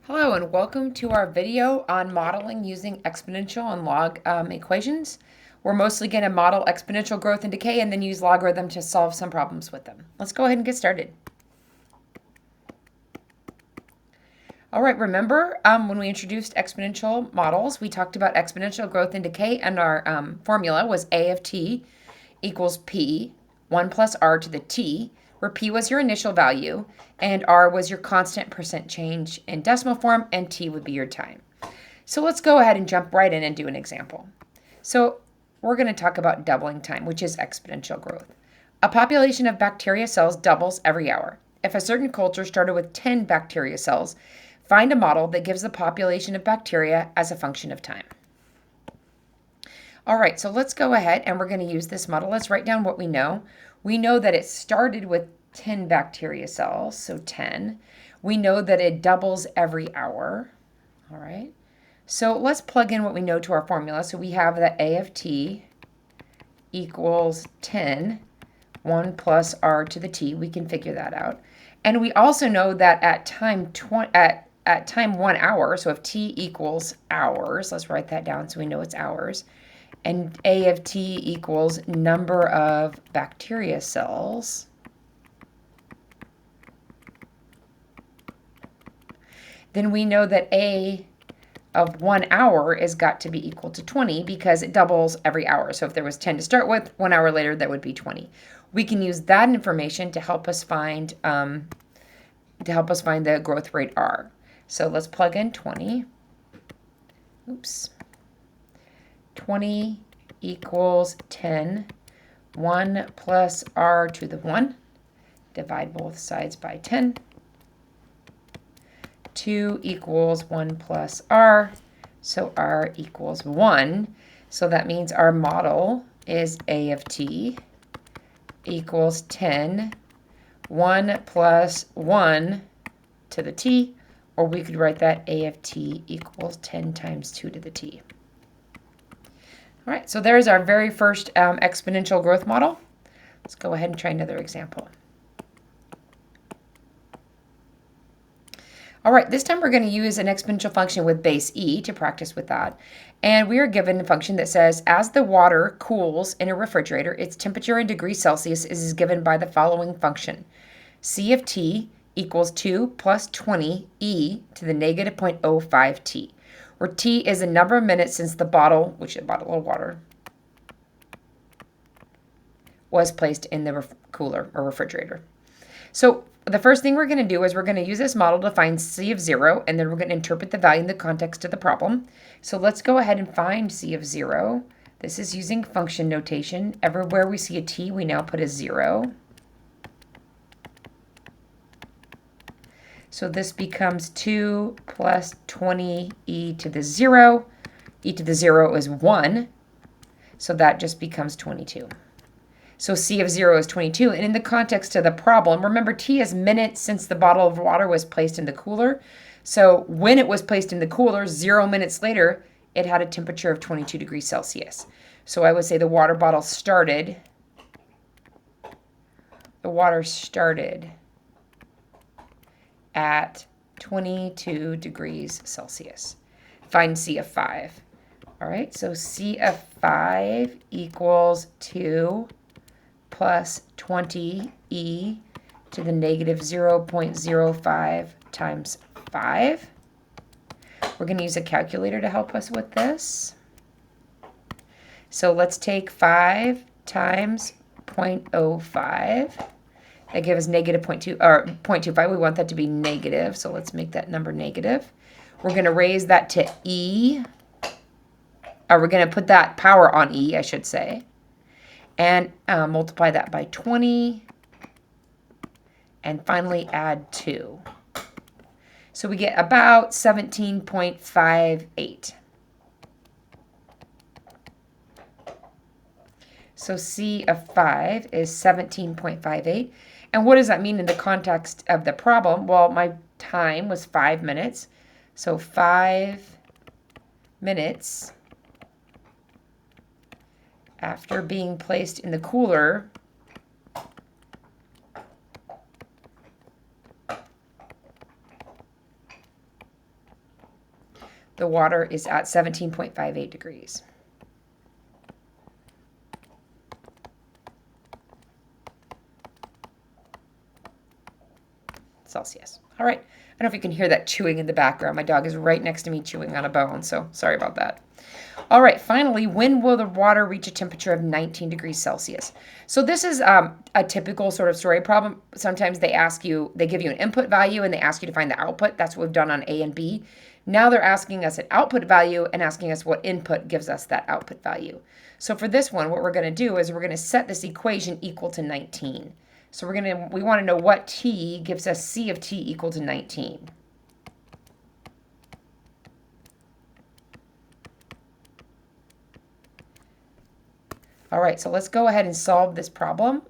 Hello and welcome to our video on modeling using exponential and log equations. We're mostly going to model exponential growth and decay and then use logarithm to solve some problems with them. Let's go ahead and get started. All right, remember when we introduced exponential models, we talked about exponential growth and decay, and our formula was A of t equals p, 1 plus r to the t, where p was your initial value, and r was your constant percent change in decimal form, and t would be your time. So let's go ahead and jump right in and do an example. So we're going to talk about doubling time, which is exponential growth. A population of bacteria cells doubles every hour. If a certain culture started with 10 bacteria cells, find a model that gives the population of bacteria as a function of time. All right, so let's go ahead and we're going to use this model. Let's write down what we know. We know that it started with 10 bacteria cells, so 10. We know that it doubles every hour. All right, so let's plug in what we know to our formula. So we have that A of t equals 10, 1 plus r to the t. We can figure that out. And we also know that at time 1 hour, so if t equals hours, let's write that down so we know it's hours, and A of t equals number of bacteria cells, then we know that A of 1 hour is got to be equal to 20 because it doubles every hour. So if there was 10 to start with, 1 hour later, that would be 20. We can use that information to help us find the growth rate R. So let's plug in 20. Oops. 20 equals 10. 1 plus r to the 1. Divide both sides by 10. 2 equals 1 plus r. So r equals 1. So that means our model is A of t equals 10. 1 plus 1 to the t, or we could write that A of t equals 10 times 2 to the t. All right, so there's our very first exponential growth model. Let's go ahead and try another example. All right, this time we're going to use an exponential function with base e to practice with that. And we are given a function that says, as the water cools in a refrigerator, its temperature in degrees Celsius is given by the following function. C of t equals 2 plus 20 e to the negative 0.05 t, where t is the number of minutes since the bottle, which is a bottle of water, was placed in the cooler or refrigerator. So the first thing we're going to do is we're going to use this model to find C of 0, and then we're going to interpret the value in the context of the problem. So let's go ahead and find C of 0. This is using function notation. Everywhere we see a t, we now put a 0. So this becomes 2 plus 20 e to the 0. E to the 0 is 1, so that just becomes 22. So C of 0 is 22. And in the context of the problem, remember t is minutes since the bottle of water was placed in the cooler. So when it was placed in the cooler, 0 minutes later, it had a temperature of 22 degrees Celsius. So I would say the water started at 22 degrees Celsius. Find C of 5. All right, so C of 5 equals 2 plus 20 e to the negative 0.05 times 5. We're going to use a calculator to help us with this. So let's take 5 times 0.05. That gives us negative 0.25. We want that to be negative, so let's make that number negative. We're going to raise that to e, or we're going to put that power on e, I should say, and multiply that by 20, and finally add 2. So we get about 17.58. So C of 5 is 17.58. And what does that mean in the context of the problem? Well, my time was 5 minutes. So 5 minutes after being placed in the cooler, the water is at 17.58 degrees Celsius. All right. I don't know if you can hear that chewing in the background. My dog is right next to me chewing on a bone, so sorry about that. All right, finally, when will the water reach a temperature of 19 degrees Celsius? So this is a typical sort of story problem. Sometimes they give you an input value and they ask you to find the output. That's what we've done on A and B. Now they're asking us an output value and asking us what input gives us that output value. So for this one, what we're going to do is we're going to set this equation equal to 19. So we want to know what t gives us C of t equal to 19. All right, so let's go ahead and solve this problem.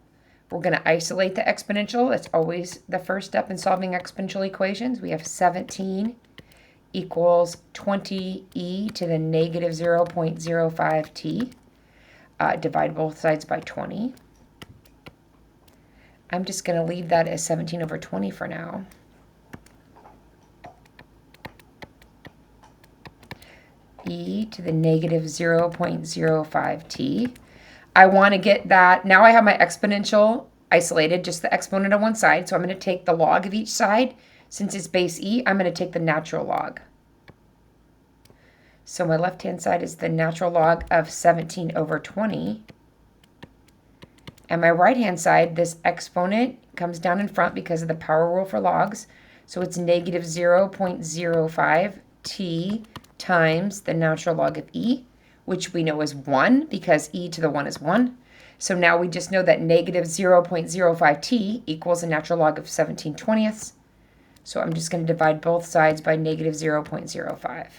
We're going to isolate the exponential. That's always the first step in solving exponential equations. We have 17 equals 20e to the negative 0.05t. Divide both sides by 20. I'm just going to leave that as 17 over 20 for now. E to the negative 0.05t. I want to get that. Now I have my exponential isolated, just the exponent on one side. So I'm going to take the log of each side. Since it's base e, I'm going to take the natural log. So my left-hand side is the natural log of 17 over 20. And my right-hand side, this exponent comes down in front because of the power rule for logs. So it's negative 0.05t times the natural log of e, which we know is 1 because e to the 1 is 1. So now we just know that negative 0.05t equals a natural log of 17/20. So I'm just going to divide both sides by negative 0.05.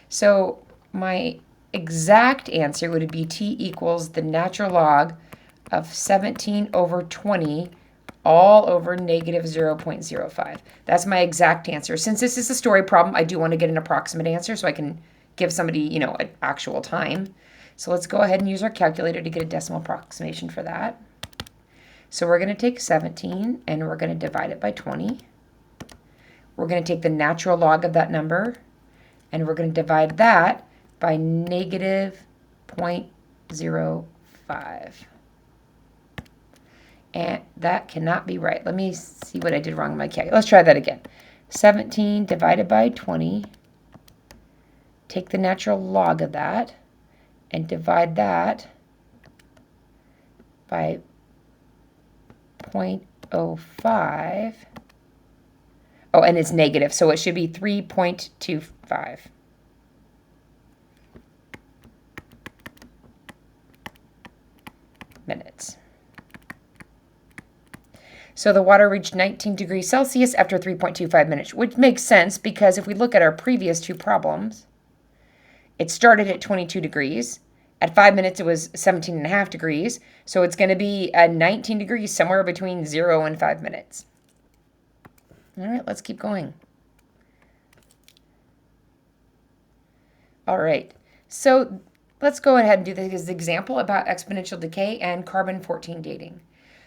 So my exact answer would be t equals the natural log of 17 over 20 all over negative 0.05. That's my exact answer. Since this is a story problem, I do want to get an approximate answer so I can give somebody, an actual time. So let's go ahead and use our calculator to get a decimal approximation for that. So we're going to take 17 and we're going to divide it by 20. We're going to take the natural log of that number and we're going to divide that by negative 0.05. And that cannot be right. Let me see what I did wrong in my calculator. Let's try that again. 17 divided by 20. Take the natural log of that and divide that by 0.05. Oh, and it's negative, so it should be 3.25. minutes. So the water reached 19 degrees Celsius after 3.25 minutes, which makes sense because if we look at our previous two problems, it started at 22 degrees. At 5 minutes, it was 17.5 degrees. So it's going to be at 19 degrees somewhere between 0 and 5 minutes. All right, let's keep going. All right, so let's go ahead and do this example about exponential decay and carbon-14 dating.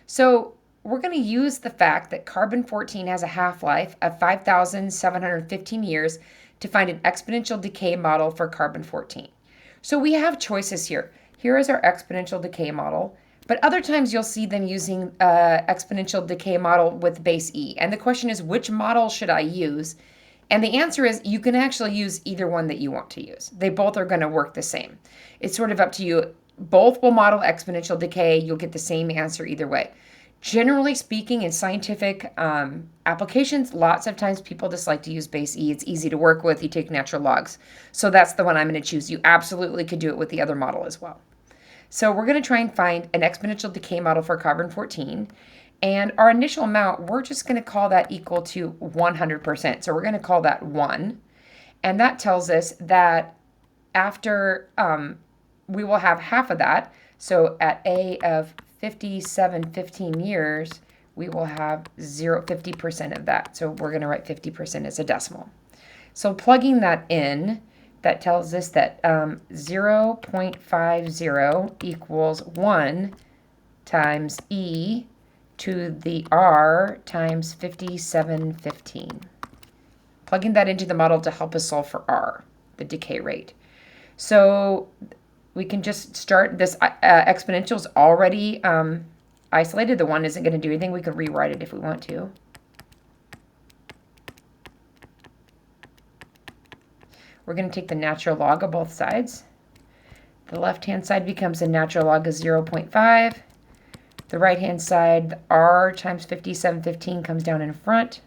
So we're going to use the fact that carbon-14 has a half-life of 5,715 years to find an exponential decay model for carbon-14. So we have choices here. Here is our exponential decay model, but other times you'll see them using exponential decay model with base E. And the question is, which model should I use? And the answer is you can actually use either one that you want to use. They both are going to work the same. It's sort of up to you. Both will model exponential decay. You'll get the same answer either way. Generally speaking, in scientific applications, lots of times people just like to use base E. It's easy to work with. You take natural logs. So that's the one I'm going to choose. You absolutely could do it with the other model as well. So we're going to try and find an exponential decay model for carbon-14. And our initial amount, we're just going to call that equal to 100%. So we're going to call that 1. And that tells us that after we will have half of that. So at A of 5715 years, we will have 50% of that. So we're going to write 50% as a decimal. So plugging that in, that tells us that 0.50 equals 1 times E to the r times 5715. Plugging that into the model to help us solve for r, the decay rate. So we can just start this. Exponential is already isolated. The 1 isn't going to do anything. We could rewrite it if we want to. We're going to take the natural log of both sides. The left-hand side becomes the natural log of 0.5. The right-hand side, the r times 5715 comes down in front.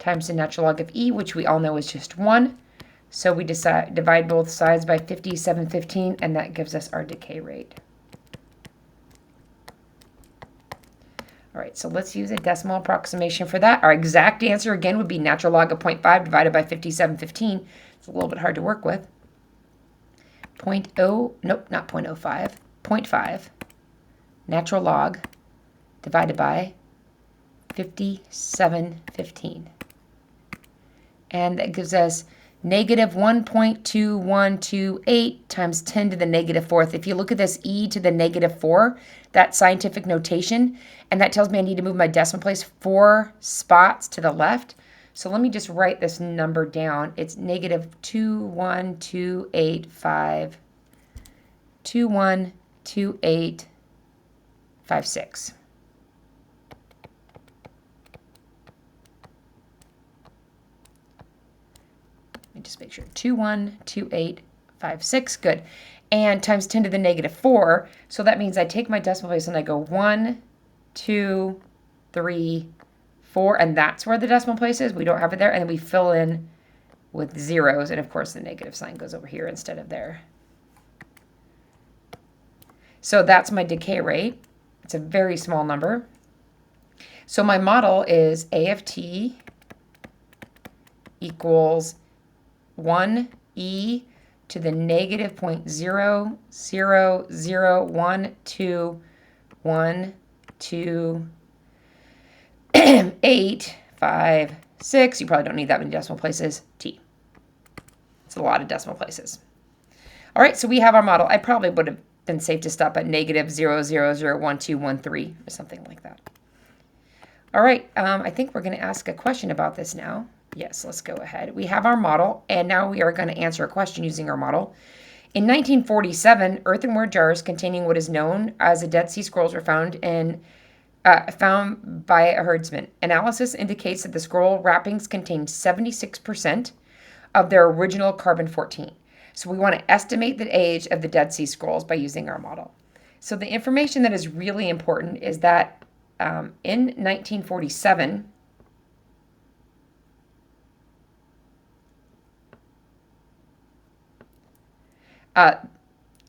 Times the natural log of e, which we all know is just 1. So we divide both sides by 5715, and that gives us our decay rate. All right, so let's use a decimal approximation for that. Our exact answer, again, would be natural log of 0.5 divided by 5715. It's a little bit hard to work with. 0.5 natural log divided by 5715. And that gives us negative 1.2128 times 10 to the negative 4th. If you look at this e to the negative 4, that's scientific notation, and that tells me I need to move my decimal place 4 spots to the left. So let me just write this number down. It's negative 212856. Let me just make sure. 212856. Good. And times 10 to the negative 4. So that means I take my decimal place and I go 1, 2, 3, 4. And that's where the decimal place is. We don't have it there. And then we fill in with zeros. And of course, the negative sign goes over here instead of there. So that's my decay rate. It's a very small number. So my model is A of t equals 1e to the negative 0.0001212.856. You probably don't need that many decimal places. T. It's a lot of decimal places. All right, so we have our model. I probably would have been safe to stop at negative 0.0001213 or something like that. All right, I think we're going to ask a question about this now. Yes, let's go ahead. We have our model, and now we are going to answer a question using our model. In 1947, earthenware jars containing what is known as the Dead Sea Scrolls were found by a herdsman. Analysis indicates that the scroll wrappings contain 76% of their original carbon-14. So we want to estimate the age of the Dead Sea Scrolls by using our model. So the information that is really important is that in 1947,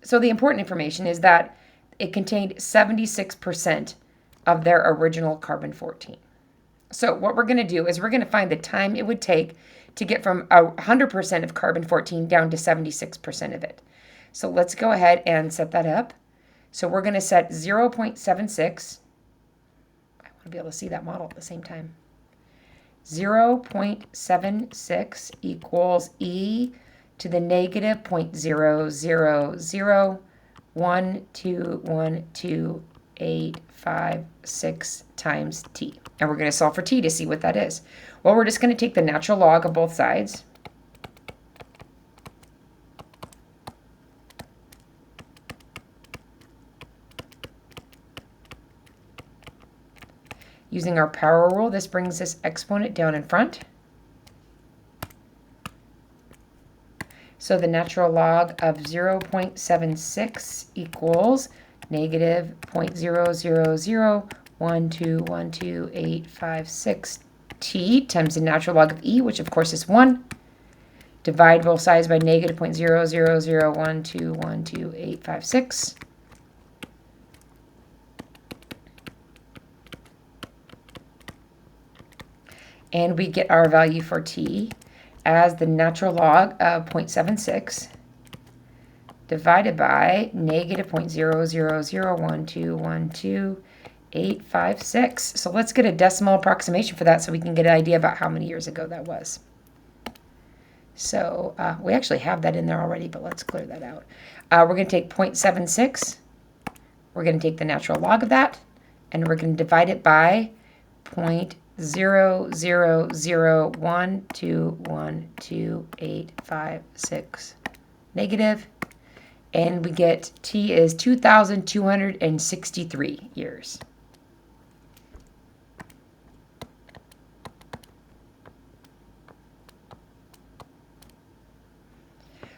so the important information is that it contained 76% of their original carbon-14. So what we're going to do is we're going to find the time it would take to get from 100% of carbon-14 down to 76% of it. So let's go ahead and set that up. So we're going to set 0.76. I want to be able to see that model at the same time. 0.76 equals e to the negative 0.0001212.856 times t. And we're going to solve for t to see what that is. Well, we're just going to take the natural log of both sides. Using our power rule, this brings this exponent down in front. So the natural log of 0.76 equals negative 0.0001212.856 t times the natural log of e, which of course is 1. Divide both sides by negative 0.0001212.856. And we get our value for t as the natural log of 0.76 divided by negative 0.0001212.856. So let's get a decimal approximation for that so we can get an idea about how many years ago that was. So we actually have that in there already, but let's clear that out. We're going to take 0.76. We're going to take the natural log of that, and we're going to divide it by 0.000121285 negative, and we get t is 2,263 years.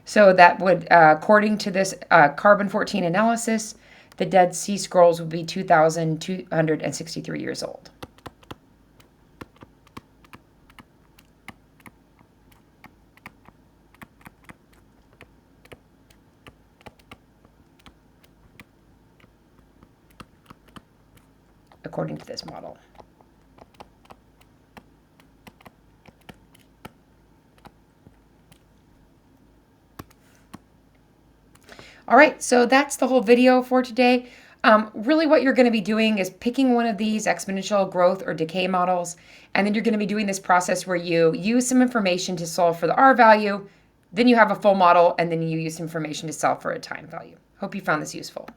So that would, according to this carbon-14 analysis, the Dead Sea Scrolls would be 2,263 years old. According to this model. All right, so that's the whole video for today. Really what you're going to be doing is picking one of these exponential growth or decay models, and then you're going to be doing this process where you use some information to solve for the R value, then you have a full model, and then you use information to solve for a time value. Hope you found this useful.